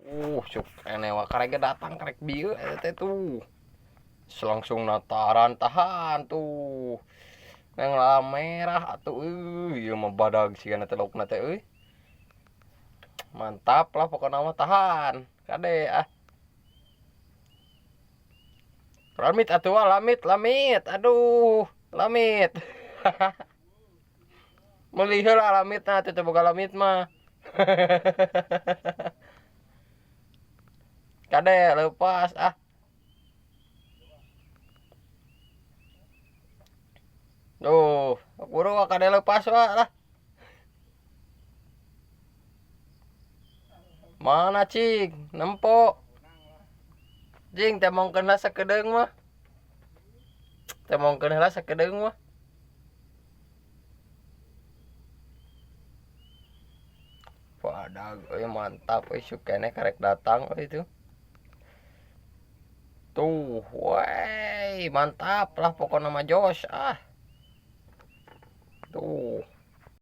Cuk enewa karek datang karek bieu teh tuh. Langsung nataran tahan tuh. Yang lala merah atuh ieu mah badag sigana teh laukna teh euy. Mantap lah pokoknya mah tahan. Kade ah. Lamit atuh lamit lamit. Aduh, lamit. Meuli heula lamitna teh boga lamit mah. Kade leupas ah. Duh, buru kade leupas wa lah. Mana cing? Nempo. Jing teh mongkeun heula sakedeung mah. Teh mongkeun heula sakedeung mah. Wadah, mantap euy sukene karek datang itu. Tuh, wey, mantap lah pokoknya mah Jos ah. Tuh.